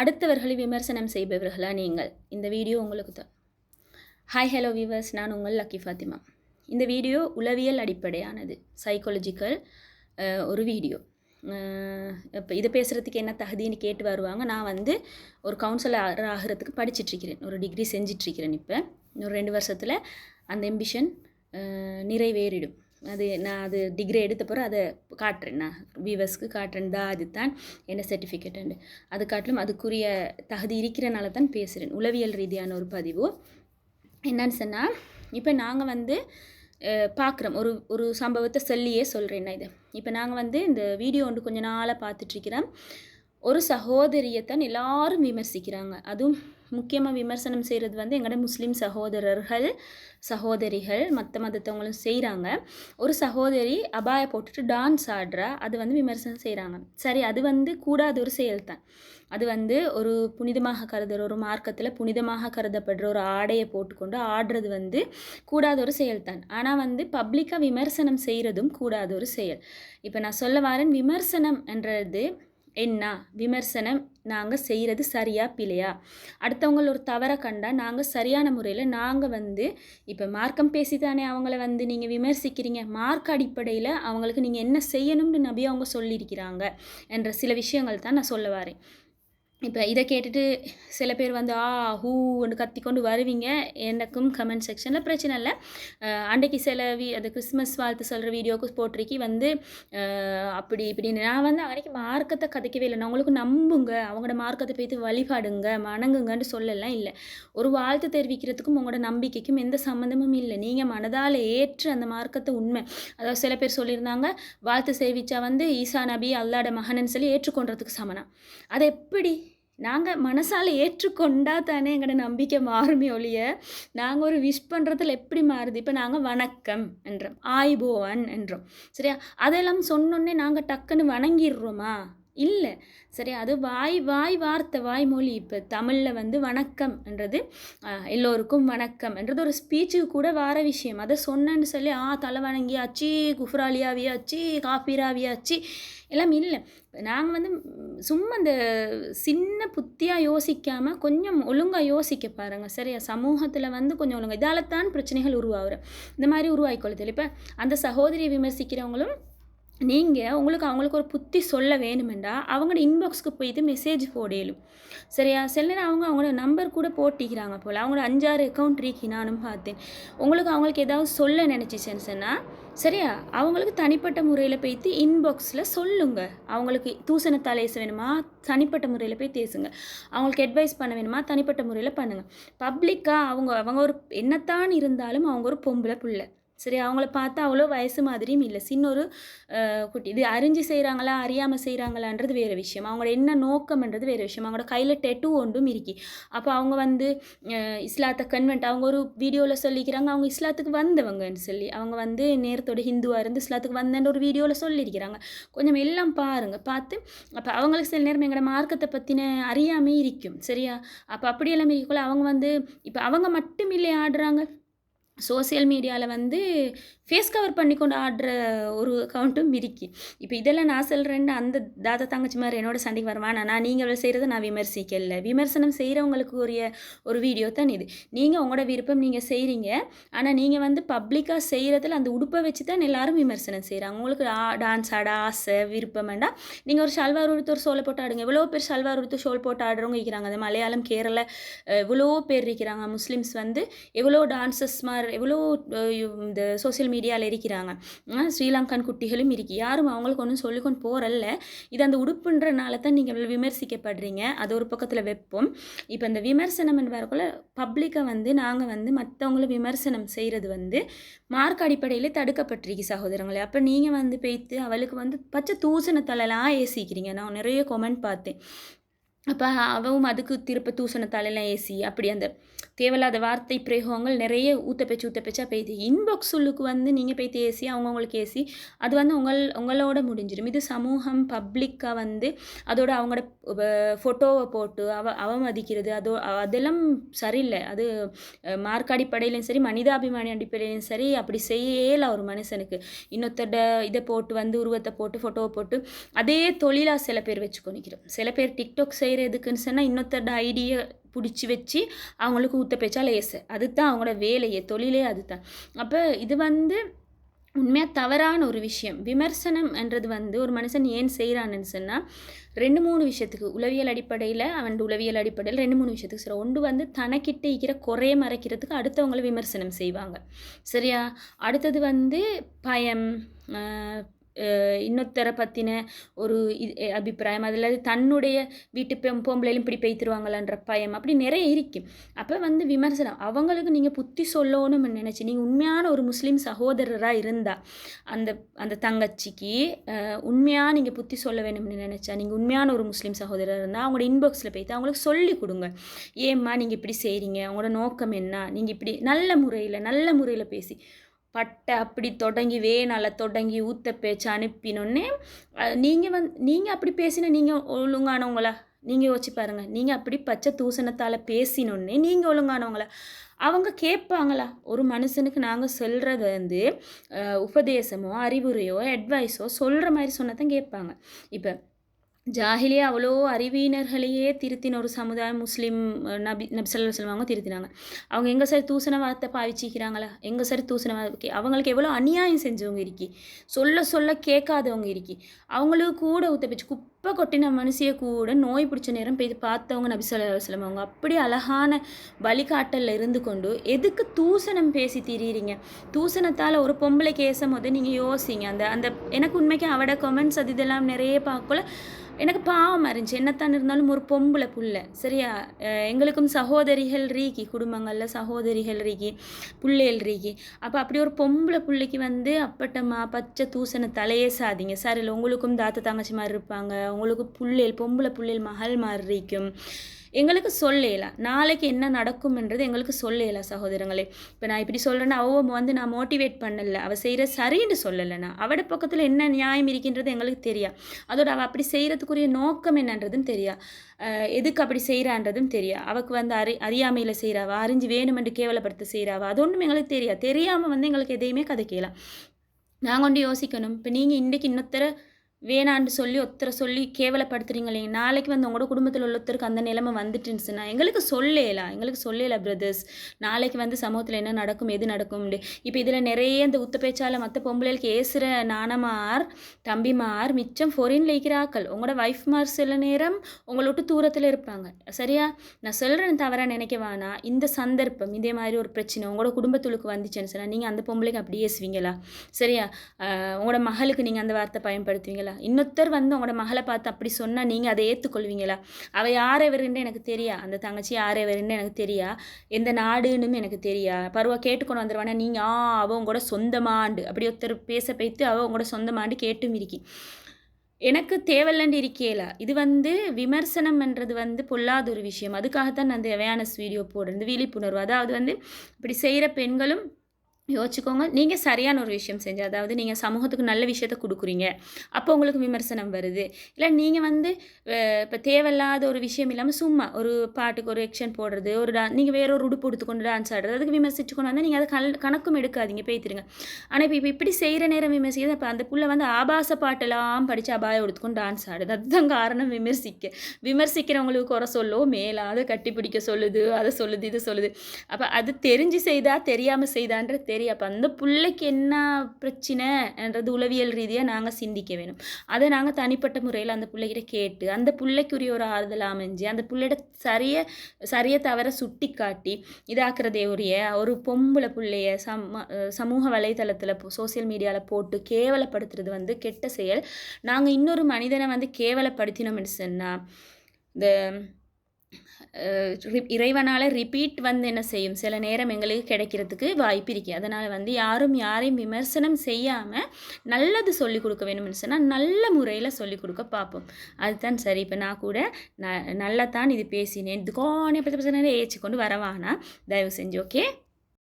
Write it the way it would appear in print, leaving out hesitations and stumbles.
அடுத்தவர்களை விமர்சனம் செய்பவர்களா நீங்கள்? இந்த வீடியோ உங்களுக்கு தான். ஹாய் ஹலோ வியூவர்ஸ், நான் உங்கள் லக்கி ஃபாத்திமா. இந்த வீடியோ உளவியல் அடிப்படையானது, சைக்காலஜிக்கல் ஒரு வீடியோ. இப்போ இதை பேசுகிறதுக்கு என்ன தகுதின்னு கேட்டு வருவாங்க. நான் வந்து ஒரு கவுன்சிலர் ஆகிறதுக்கு படிச்சிட்ருக்கிறேன், ஒரு டிகிரி செஞ்சிட்ருக்கிறேன். இப்போ இன்னொரு 2 வருஷத்தில் அந்த எம்பிஷன் நிறைவேறிடும். நான் டிகிரி எடுத்த பிறகு அதை காட்டுறேன், நான் வியூவர்ஸ்க்கு காட்டுறேன். அதுதான் என்ன சர்டிஃபிகேட்டு அது காட்டிலும் அதுக்குரிய தகுதி இருக்கிறனால தான் பேசுகிறேன். உளவியல் ரீதியான ஒரு பதிவு என்னன்னு சொன்னால், இப்போ நாங்கள் வந்து பார்க்குறோம் ஒரு சம்பவத்தை சொல்லியே சொல்கிறேன் நான். இப்போ நாங்கள் வந்து இந்த வீடியோ ஒன்று கொஞ்ச நாளாக பார்த்துட்ருக்கிறோம். ஒரு சகோதரியத்தான் எல்லாரும் விமர்சிக்கிறாங்க. அதுவும் முக்கியமாக விமர்சனம் செய்கிறது வந்து எங்களோட முஸ்லீம் சகோதரர்கள் சகோதரிகள் மற்ற மதத்தவங்களும் செய்கிறாங்க. ஒரு சகோதரி அபாயை போட்டுட்டு டான்ஸ் ஆடுறா, அது வந்து விமர்சனம் செய்கிறாங்க. சரி, அது வந்து கூடாத ஒரு செயல் தான். அது வந்து ஒரு புனிதமாக கருதுகிற ஒரு மார்க்கத்தில் புனிதமாக கருதப்படுற ஒரு ஆடையை போட்டுக்கொண்டு ஆடுறது வந்து கூடாத ஒரு செயல் தான். ஆனால் வந்து பப்ளிக்காக விமர்சனம் செய்கிறதும் கூடாத ஒரு செயல். இப்போ நான் சொல்ல வரேன், விமர்சனம் என்றது என்ன? விமர்சனம் நாங்கள் செய்கிறது சரியா பிழையா? அடுத்தவங்கள ஒரு தவறை கண்டால் நாங்கள் சரியான முறையில் நாங்கள் வந்து இப்போ மார்க்கம் பேசி தானே அவங்கள வந்து நீங்கள் விமர்சிக்கிறீங்க. மார்க் அடிப்படையில் அவங்களுக்கு நீங்கள் என்ன செய்யணும்னு நபி அவங்க சொல்லியிருக்கிறாங்க என்ற சில விஷயங்கள் தான் நான் சொல்ல வரேன். இப்போ இதை கேட்டுட்டு சில பேர் வந்து ஹூன்னு கத்திக்கொண்டு வருவீங்க. எனக்கும் கமெண்ட் செக்ஷனில் பிரச்சனை இல்லை. அன்றைக்கு சில அந்த கிறிஸ்மஸ் வாழ்த்து சொல்கிற வீடியோக்கு போட்டிருக்கி வந்து அப்படி இப்படின்னு. நான் வந்து அன்றைக்கி மார்க்கத்தை கதைக்கவே இல்லை. நான் உங்களுக்கு நம்புங்க, அவங்களோட மார்க்கத்தை போய்த்து வழிபாடுங்க, வணங்குங்கன்னு சொல்லலாம் இல்லை. ஒரு வாழ்த்து தெரிவிக்கிறதுக்கும் உங்களோட நம்பிக்கைக்கும் எந்த சம்மந்தமும் இல்லை. நீங்கள் மனதால் ஏற்று அந்த மார்க்கத்தை உண்மை. அதாவது சில பேர் சொல்லியிருந்தாங்க, வாழ்த்து தெரிவித்தா வந்து ஈசா நபி அல்லாட மகனன்னு சொல்லி ஏற்றுக்கொண்டதுக்கு சமனம். அது எப்படி? நாங்கள் மனசால் ஏற்றுக்கொண்டா தானே எங்களோட நம்பிக்கை மாறுமே ஒழிய, நாங்கள் ஒரு விஷ் பண்ணுறதுல எப்படி மாறுது? இப்போ நாங்கள் வணக்கம் என்றோம், ஆய்போவன் என்றோம், சரியா? அதெல்லாம் சொன்னோன்னே நாங்கள் டக்குன்னு வணங்கிடுறோமா? இல்லை, சரி. அது வாய் வார்த்தை, வாய்மொழி. இப்போ தமிழில் வந்து வணக்கம் என்றது எல்லோருக்கும் வணக்கம் என்றது ஒரு ஸ்பீச்சுக்கு கூட வார விஷயம். அதை சொன்னேன்னு சொல்லி தலை வணங்கியாச்சு, குஃப்ராலியாவியாச்சு, காஃபிராவியாச்சு எல்லாம் இல்லை. நாங்கள் வந்து சும்மா இந்த சின்ன புத்தியாக யோசிக்காமல் கொஞ்சம் ஒழுங்காக யோசிக்க பாருங்கள், சரியா? சமூகத்தில் வந்து கொஞ்சம் ஒழுங்காக, இதால் தான் பிரச்சனைகள் உருவாகுற இந்த மாதிரி உருவாக்கிக்கொள்ளுது. இப்போ அந்த சகோதரியை விமர்சிக்கிறவங்களும் நீங்கள் அவங்களுக்கு ஒரு புத்தி சொல்ல வேணுமெண்டா அவங்களோட இன்பாக்ஸ்க்கு போயிட்டு மெசேஜ் போடலும், சரியா? சில நேரம் அவங்களோட நம்பர் கூட போட்டிக்கிறாங்க போல். அவங்களோட 5-6 அக்கௌண்ட் இருக்கு, நானும் பார்த்தேன். அவங்களுக்கு ஏதாவது சொல்ல நினச்சிச்சேன்னு சொன்னால், சரியா, அவங்களுக்கு தனிப்பட்ட முறையில் போய்த்து இன்பாக்ஸில் சொல்லுங்க. அவங்களுக்கு தூசணத்தால் ஏச வேணுமா, தனிப்பட்ட முறையில் போய் பேசுங்க. அவங்களுக்கு அட்வைஸ் பண்ண வேணுமா, தனிப்பட்ட முறையில் பண்ணுங்கள். பப்ளிக்காக அவங்க ஒரு என்னத்தான் இருந்தாலும் அவங்க ஒரு பொம்பளை பிள்ளை, சரி? அவங்கள பார்த்தா அவ்வளோ வயசு மாதிரியும் இல்லை, சின்ன ஒரு குட்டி. இது அறிஞ்சு செய்கிறாங்களா அறியாமல் செய்கிறாங்களான்றது வேறு விஷயம். அவங்களோட என்ன நோக்கம்ன்றது வேறு விஷயம். அவங்களோட கையில் டெட்டு ஒன்றும் இருக்கி. அப்போ அவங்க வந்து இஸ்லாத்தை கன்வென்ட், அவங்க ஒரு வீடியோவில் சொல்லிக்கிறாங்க அவங்க இஸ்லாத்துக்கு வந்தவங்கன்னு சொல்லி. அவங்க வந்து நேரத்தோட ஹிந்துவாக இருந்து இஸ்லாத்துக்கு வந்தேன்னு ஒரு வீடியோவில் சொல்லியிருக்கிறாங்க. கொஞ்சம் எல்லாம் பாருங்கள், பார்த்து. அப்போ அவங்களுக்கு சில நேரம் எங்களோட மார்க்கத்தை பற்றின அறியாமல் இருக்கும், சரியா? அப்போ அப்படியெல்லாம் இருக்கக்குள்ள அவங்க வந்து இப்போ அவங்க மட்டும் இல்லை ஆடுறாங்க. சோசியல் மீடியாவில் வந்து ஃபேஸ் கவர் பண்ணி கொண்டு ஆடுற ஒரு அக்கௌண்ட்டும் இருக்கி. இப்போ இதெல்லாம் நான் சொல்கிறேன்னு அந்த தாத்தா தங்கச்சி மாதிரி என்னோட சண்டைக்கு வருவான். நான் நீங்கள் செய்கிறத நான் விமர்சிக்கல. விமர்சனம் செய்கிறவங்களுக்கு ஒரு வீடியோ தான் இது. நீங்கள் உங்களோட விருப்பம் நீங்கள் செய்கிறீங்க. ஆனால் நீங்கள் வந்து பப்ளிக்காக செய்கிறதுல அந்த உடுப்பை வச்சு தான் எல்லோரும் விமர்சனம் செய்கிறாங்க. உங்களுக்கு டான்ஸ் ஆட ஆசை விருப்பம் வேண்டாம், நீங்கள் ஒரு ஷல்வார் உடுத்து ஒரு ஷோலை போட்டு ஆடுங்க. எவ்வளோ பேர் ஷல்வார் உடுத்து ஷோல் போட்டு ஆடுறவங்க இருக்கிறாங்க. அது மலையாளம் கேரளா எவ்வளோ பேர் இருக்கிறாங்க. முஸ்லீம்ஸ் வந்து எவ்வளோ டான்ஸஸ் மாதிரி எவ்வளோ இந்த சோசியல் மீடியாவில் இருக்கிறாங்க. ஸ்ரீலங்கன் குட்டிகளும் இருக்கு. யாரும் அவங்களுக்கு ஒன்றும் சொல்லிக்கொண்டு போகிறல்ல. இது அந்த உடுப்புன்றனால தான் நீங்கள் விமர்சிக்கப்படுறீங்க. அது ஒரு பக்கத்தில் வைப்போம். இப்போ இந்த விமர்சனம் வரக்குள்ள பப்ளிக்காக வந்து நாங்கள் வந்து மற்றவங்கள விமர்சனம் செய்கிறது வந்து மார்க் அடிப்படையில் தடுக்கப்பட்டிருக்கு சகோதரங்களே. அப்போ நீங்கள் வந்து பேய்த்து அவளுக்கு வந்து பச்சை தூசணத்தலலாம் ஏசிக்கிறீங்க. நான் நிறைய கமெண்ட் பார்த்தேன். அப்போ அவவும் அதுக்கு திருப்ப தூசணத்தாலெல்லாம் ஏசி அப்படி அந்த தேவையில்லாத வார்த்தை பிரயோகங்கள் நிறைய ஊற்றப்பேச்சா பெய்து. இன்பாக்ஸ் சொல்லுக்கு வந்து நீங்கள் போய் ஏசி அவங்கவுங்களுக்கு ஏசி அது வந்து உங்களோட முடிஞ்சிடும். இது சமூகம் பப்ளிக்காக வந்து அதோட அவங்களோட ஃபோட்டோவை போட்டு அவமதிக்கிறது அதெல்லாம் சரியில்லை. அது மார்க் அடிப்படையிலையும் சரி மனிதாபிமான அடிப்படையிலையும் சரி அப்படி செய்யல ஒரு மனுஷனுக்கு. இன்னொருத்தட இதை போட்டு வந்து உருவத்தை போட்டு ஃபோட்டோவை போட்டு அதே தொழிலாக சில பேர் வச்சுக்கொண்டிக்கிறோம். சில பேர் டிக்டாக் செய்ய செய்கிறதுக்குன்னு சொன்னால் இன்னொருத்தரோட ஐடியை பிடிச்சி வச்சு அவங்களுக்கு ஊற்ற பேச்சா லேசு. அதுதான் அவங்களோட வேலையே, தொழிலே அதுதான். அப்போ இது வந்து உண்மையாக தவறான ஒரு விஷயம். விமர்சனம் என்றது வந்து ஒரு மனுஷன் ஏன் செய்கிறான்னு சொன்னால் 2-3 விஷயத்துக்கு, உளவியல் அடிப்படையில் உளவியல் அடிப்படையில் 2-3 விஷயத்துக்கு சொல்கிறோம். ஒன்று வந்து தனக்கிட்ட இருக்கிற குறைய மறைக்கிறதுக்கு அடுத்தவங்களை விமர்சனம் செய்வாங்க, சரியா? அடுத்தது வந்து பயம், இன்னொருத்தரை பற்றின ஒரு அபிப்பிராயம், அதில் தன்னுடைய வீட்டு பொம்பளையிலும் இப்படி பேய்த்துருவாங்களான்ற பயம், அப்படி நிறைய இருக்கும். அப்போ வந்து விமர்சனம் அவங்களுக்கு நீங்கள் புத்தி சொல்லணும்னு நினச்சி, நீங்கள் உண்மையான ஒரு முஸ்லீம் சகோதரராக இருந்தால் அந்த தங்கச்சிக்கு உண்மையாக நீங்கள் புத்தி சொல்ல வேணும்னு நினச்சா, நீங்கள் உண்மையான ஒரு முஸ்லீம் சகோதரர் இருந்தால் அவங்களோட இன்பாக்ஸில் போய்த்து அவங்களுக்கு சொல்லி கொடுங்க. ஏம்மா நீங்கள் இப்படி செய்கிறீங்க, அவங்களோட நோக்கம் என்ன, நீங்கள் இப்படி நல்ல முறையில் பேசி பட்டை அப்படி தொடங்கி வேணால தொடங்கி ஊற்ற பேச்சு அனுப்பினோன்னே நீங்கள் அப்படி பேசினா நீங்கள் ஒழுங்கானவங்களா? நீங்கள் யோசிச்சு பாருங்கள். நீங்கள் அப்படி பச்சை தூசணத்தால் பேசினோன்னே நீங்கள் ஒழுங்கானவங்களா? அவங்க கேட்பாங்களா? ஒரு மனுஷனுக்கு நாங்கள் சொல்கிறது வந்து உபதேசமோ அறிவுரையோ அட்வைஸோ சொல்கிற மாதிரி சொன்னால் தான் கேட்பாங்க. இப்போ ஜாஹிலியா அவ்வளோ அறிவியினர்களையே திருத்தின ஒரு சமுதாயம் முஸ்லீம். நபி ஸல்லல்லாஹு சொல்லுவாங்க திருத்தினாங்க. அவங்க எங்கள் சரி தூசண வார்த்தை பாவிச்சிக்கிறாங்களா? எங்கள் சரி தூசண வார்த்தை அவங்களுக்கு எவ்வளோ அநியாயம் செஞ்சவங்க இருக்கி, சொல்ல கேட்காதவங்க இருக்கி, அவங்களுக்கு கூட ஊற்றப்பிச்சு குப்பை கொட்டின மனுஷியை கூட நோய் பிடிச்ச நேரம் போய் பார்த்தவங்க நபி ஸல்லல்லாஹு அலைஹி வஸல்லம். அவங்க அப்படி அழகான வழிகாட்டலில் இருந்து கொண்டு எதுக்கு தூசணம் பேசி திரியிறீங்க? தூசணத்தால் ஒரு பொம்பளை கேசும் போது நீங்கள் யோசிங்க. அந்த எனக்கு உண்மைக்கு அவட கமெண்ட்ஸ் அது இதெல்லாம் நிறைய பார்க்கல எனக்கு பாவம் இருந்துச்சு. என்னத்தான் இருந்தாலும் ஒரு பொம்பளை புள்ள, சரியா? எங்களுக்கும் சகோதரிகள் ரீக்கி, குடும்பங்களில் சகோதரிகள் ரீக்கி, பிள்ளைகள் ரீக்கி. அப்போ அப்படி ஒரு பொம்பளை பிள்ளைக்கு வந்து அப்பட்டமா பச்சை தூசண தலையே சாதிங்க சார். இல்லை உங்களுக்கும் தாத்த தங்கச்சி மாதிரி இருப்பாங்க, உங்களுக்கு பொம்பளை பிள்ளைகள் மகள் மாதிரி இருக்கும். எங்களுக்கு சொல்லலாம் நாளைக்கு என்ன நடக்கும்ன்றது எங்களுக்கு சொல்லலாம் சகோதரங்களே. இப்போ நான் இப்படி சொல்கிறேன்னா அவள் வந்து நான் மோட்டிவேட் பண்ணலை, அவள் செய்கிற சரின்னு சொல்லலைண்ணா. அவட பக்கத்தில் என்ன நியாயம் இருக்கின்றது எங்களுக்கு தெரியா. அதோட அவள் அப்படி செய்கிறதுக்குரிய நோக்கம் என்னன்றதும் தெரியா, எதுக்கு அப்படி செய்கிறான்றதும் தெரியா. அவளுக்கு வந்து அறியாமையில் செய்கிறாவா, அறிஞ்சு வேணுமென்று கேவலப்படுத்த செய்கிறாவா, அது ஒன்றும் எங்களுக்கு தெரியாமல் வந்து எங்களுக்கு எதையுமே கதைக்கலாம். நாங்கள் ஒன்று யோசிக்கணும். இப்போ நீங்கள் இன்றைக்கு இன்னொருத்தர வேணான்னு சொல்லி ஒருத்தரை சொல்லி கேவலப்படுத்துறீங்களே, நாளைக்கு வந்து உங்களோட குடும்பத்தில் உள்ள ஒருத்தருக்கு அந்த நிலைமை வந்துட்டுச்சுன்னா எங்களுக்கு சொல்லலாம் பிரதர்ஸ். நாளைக்கு வந்து சமூகத்தில் என்ன நடக்கும் எது நடக்கும். இப்போ இதில் நிறைய இந்த உத்த பேச்சால் மற்ற பொம்பளைகளுக்கு ஏசுகிற நானமார் தம்பிமார் மிச்சம் ஃபாரின்ல இருக்கிறாக்கள். உங்களோட வைஃப்மார் சில நேரம் உங்களோட்டு தூரத்தில் இருப்பாங்க, சரியா? நான் சொல்கிறேன் தவறாக நினைக்க வேணா. இந்த சந்தர்ப்பம் இதே மாதிரி ஒரு பிரச்சனை உங்களோட குடும்பத்துக்கு வந்துச்சுன்னு சொன்னால் நீங்கள் அந்த பொம்பளைக்கு அப்படி ஏசுவீங்களா? சரியா? உங்களோட மகளுக்கு நீங்கள் அந்த வார்த்தை பயன்படுத்துவீங்களா? இன்னொருத்தர் வந்து உங்களோட மகளை பார்த்து அப்படி சொன்னால் நீங்கள் அதை ஏற்றுக்கொள்வீங்களா? அவள் யாரை வருன்னு எனக்கு தெரியா, அந்த தங்கச்சி யாரை வருன்னு எனக்கு தெரியா, எந்த நாடுன்னு எனக்கு தெரியா. பருவா கேட்டுக்கொண்டு வந்துடுவானா நீங்கள் அவள் உங்களோட சொந்தமாண்டு அப்படி ஒருத்தர் பேச பைத்து அவள் உங்களோட சொந்தமாண்டு கேட்டும் இருக்கி. எனக்கு தேவையில்லண்டு இருக்கேல. இது வந்து விமர்சனம்ன்றது வந்து பொல்லாத ஒரு விஷயம். அதுக்காகத்தான் நான் அந்த அவேர்னஸ் வீடியோ போடுறது, விழிப்புணர்வு. அதாவது வந்து இப்படி செய்கிற பெண்களும் யோசிச்சுக்கோங்க. நீங்கள் சரியான ஒரு விஷயம் செஞ்சு, அதாவது நீங்கள் சமூகத்துக்கு நல்ல விஷயத்த கொடுக்குறீங்க, அப்போ உங்களுக்கு விமர்சனம் வருது. இல்லை நீங்கள் வந்து இப்போ தேவையில்லாத ஒரு விஷயம் இல்லாமல் சும்மா ஒரு பாட்டுக்கு ஒரு ஆக்ஷன் போடுறது, நீங்கள் வேற ஒரு உடுப்பு எடுத்துக்கொண்டு டான்ஸ் ஆடுறது, அதுக்கு விமர்சிச்சு கொண்டு வந்தால் நீங்கள் அதை கணக்கும் எடுக்காதீங்க, பேய்த்துருங்க. ஆனால் இப்போ இப்படி செய்கிற நேரம் விமர்சிக்கிறது. அப்போ அந்த புள்ள வந்து ஆபாச பாட்டெல்லாம் படித்து அபாயம் எடுத்துக்கொண்டு டான்ஸ் ஆடுது. அதுதான் காரணம். விமர்சிக்கிறவங்களுக்கு குறை சொல்லோ மேலே அதை கட்டி பிடிக்க சொல்லுது, அதை சொல்லுது, இது சொல்லுது. அப்போ அது தெரிஞ்சு செய்தா தெரியாமல் செய்தான்ற தெரியும். அப்போ அந்த பிள்ளைக்கு என்ன பிரச்சனைன்றது உளவியல் ரீதியாக நாங்கள் சிந்திக்க வேணும். அதை நாங்கள் தனிப்பட்ட முறையில் அந்த பிள்ளைகிட்ட கேட்டு அந்த பிள்ளைக்குரிய ஒரு ஆறுதல் அமைஞ்சு அந்த பிள்ளைகிட்ட சரிய தவற சுட்டி காட்டி இதாக்குறதே ஒரு பொம்பளை பிள்ளைய சமூக வலைதளத்தில் சோசியல் மீடியாவில் போட்டு கேவலப்படுத்துறது வந்து கெட்ட செயல். நாங்கள் இன்னொரு மனிதனை வந்து கேவலப்படுத்தினோம்னு சொன்னால் இந்த இறைவனால் ரிப்பீட் வந்து என்ன செய்யும், சில நேரம் எங்களுக்கு கிடைக்கிறதுக்கு வாய்ப்பு இருக்குது. அதனால் வந்து யாரையும் விமர்சனம் செய்யாமல் நல்லது சொல்லிக் கொடுக்க வேணும்னு சொன்னால் நல்ல முறையில் சொல்லிக் கொடுக்க பார்ப்போம். அதுதான் சரி. இப்போ நான் கூட நல்லா தான் இது பேசினேன், இதுக்கான பிரச்சனை ஏற்றி கொண்டு வரவானா தயவு செஞ்சு, ஓகே?